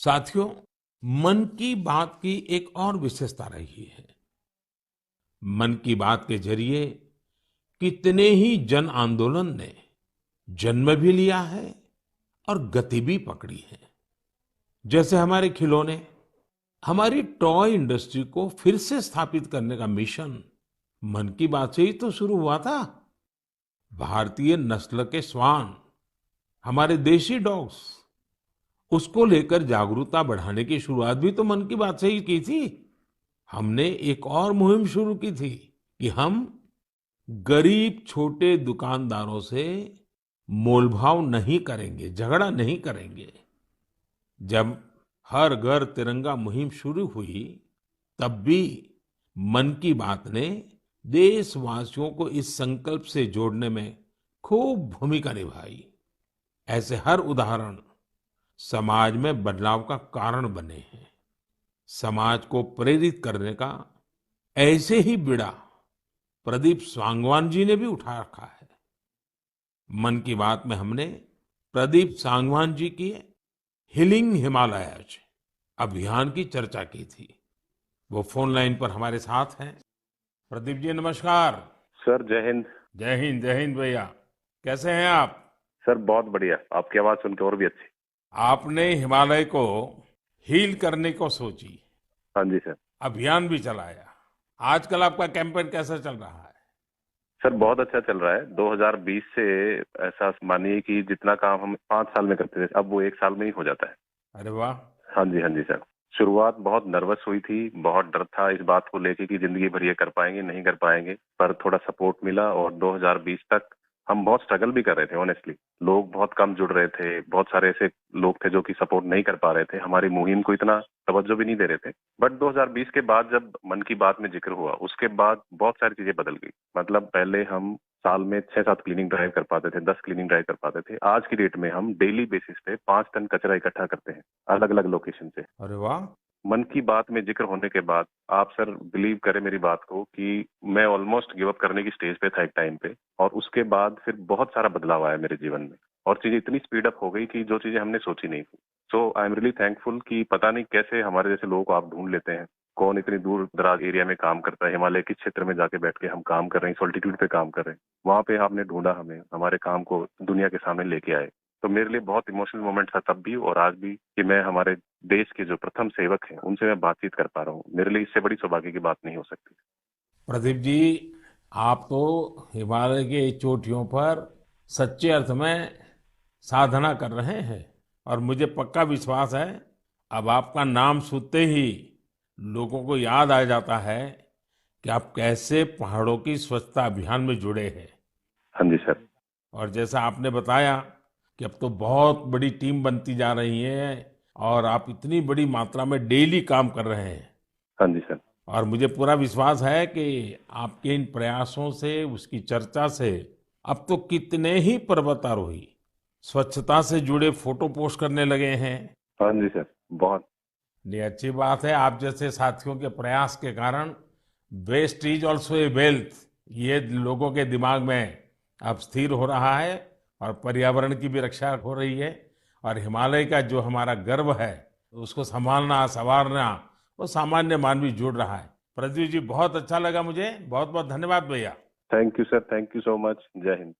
साथियों, मन की बात की एक और विशेषता रही है। मन की बात के जरिए कितने ही जन आंदोलन ने जन्म भी लिया है और गति भी पकड़ी है। जैसे हमारे खिलौने, हमारी टॉय इंडस्ट्री को फिर से स्थापित करने का मिशन मन की बात से ही तो शुरू हुआ था। भारतीय नस्ल के श्वान, हमारे देशी डॉग्स, उसको लेकर जागरूकता बढ़ाने की शुरुआत भी तो मन की बात से ही की थी। हमने एक और मुहिम शुरू की थी कि हम गरीब छोटे दुकानदारों से मोलभाव नहीं करेंगे, झगड़ा नहीं करेंगे। जब हर घर तिरंगा मुहिम शुरू हुई, तब भी मन की बात ने देशवासियों को इस संकल्प से जोड़ने में खूब भूमिका निभाई। ऐसे हर उदाहरण समाज में बदलाव का कारण बने हैं। समाज को प्रेरित करने का ऐसे ही बीड़ा प्रदीप सांगवान जी ने भी उठा रखा है। मन की बात में हमने प्रदीप सांगवान जी की हीलिंग हिमालयज अभियान की चर्चा की थी। वो फोन लाइन पर हमारे साथ हैं। प्रदीप जी नमस्कार। सर जय हिंद। जय हिंद भैया। कैसे हैं आप? सर बहुत बढ़िया, आपकी आवाज सुन के और भी अच्छी। आपने हिमालय को हील करने को सोची, हाँ जी सर। अभियान भी चलाया। आजकल आपका कैंपेन कैसा चल रहा है? सर बहुत अच्छा चल रहा है। 2020 से ऐसा मानिए कि जितना काम हम 5 साल में करते थे, अब वो 1 साल में ही हो जाता है। अरे वाह। हाँ जी सर। शुरुआत बहुत नर्वस हुई थी, बहुत डर था इस बात को लेके कि जिंदगी भर ये कर पाएंगे नहीं कर पाएंगे, पर थोड़ा सपोर्ट मिला और 2020 तक हम बहुत स्ट्रगल भी कर रहे थे ऑनेस्टली। लोग बहुत कम जुड़ रहे थे, बहुत सारे ऐसे लोग थे जो कि सपोर्ट नहीं कर पा रहे थे, हमारी मुहिम को इतना तवज्जो भी नहीं दे रहे थे। बट 2020 के बाद जब मन की बात में जिक्र हुआ, उसके बाद बहुत सारी चीजें बदल गई। मतलब पहले हम साल में 6-7 क्लीनिंग ड्राइव कर पाते थे, 10 क्लीनिंग ड्राइव कर पाते थे। आज की डेट में हम डेली बेसिस पे 5 टन कचरा इकट्ठा करते हैं अलग अलग लोकेशन से। अरे वाह। मन की बात में जिक्र होने के बाद आप सर बिलीव करें मेरी बात को कि मैं ऑलमोस्ट गिव अप करने की स्टेज पे था एक टाइम पे, और उसके बाद फिर बहुत सारा बदलाव आया मेरे जीवन में और चीजें इतनी स्पीड अप हो गई कि जो चीजें हमने सोची नहीं थी। सो आई एम रियली थैंकफुल कि पता नहीं कैसे हमारे जैसे लोगों को आप ढूंढ लेते हैं। कौन इतनी दूर दराज एरिया में काम करता है, हिमालय के क्षेत्र में जाके बैठ के हम काम कर रहे हैं, सॉल्टिट्यूड पे काम कर रहे हैं, वहां पे आपने ढूंढा हमें, हमारे काम को दुनिया के सामने लेके आए। तो मेरे लिए बहुत इमोशनल मोमेंट था तब भी और आज भी कि मैं हमारे देश के जो प्रथम सेवक हैं उनसे मैं बातचीत कर पा रहा हूँ। मेरे लिए इससे बड़ी सौभाग्य की बात नहीं हो सकती। प्रदीप जी, आप तो हिमालय के चोटियों पर सच्चे अर्थ में साधना कर रहे हैं और मुझे पक्का विश्वास है अब आपका नाम सुनते ही लोगों को याद आ जाता है कि आप कैसे पहाड़ों की स्वच्छता अभियान में जुड़े हैं। हाँ जी सर। और जैसा आपने बताया कि अब तो बहुत बड़ी टीम बनती जा रही है और आप इतनी बड़ी मात्रा में डेली काम कर रहे हैं। हाँ जी सर। और मुझे पूरा विश्वास है कि आपके इन प्रयासों से, उसकी चर्चा से अब तो कितने ही पर्वतारोही स्वच्छता से जुड़े फोटो पोस्ट करने लगे हैं। हाँ जी सर। बहुत। ये अच्छी बात है। आप जैसे साथियों के प्रयास के कारण waste is also a wealth, ये लोगों के दिमाग में अब स्थिर हो रहा है और पर्यावरण की भी रक्षा हो रही है। और हिमालय का जो हमारा गर्व है उसको संभालना, संवारना, वो सामान्य मानवी जुड़ रहा है। प्रदीप जी, बहुत अच्छा लगा मुझे। बहुत बहुत धन्यवाद भैया। Thank you sir, thank you so much. जय हिंद।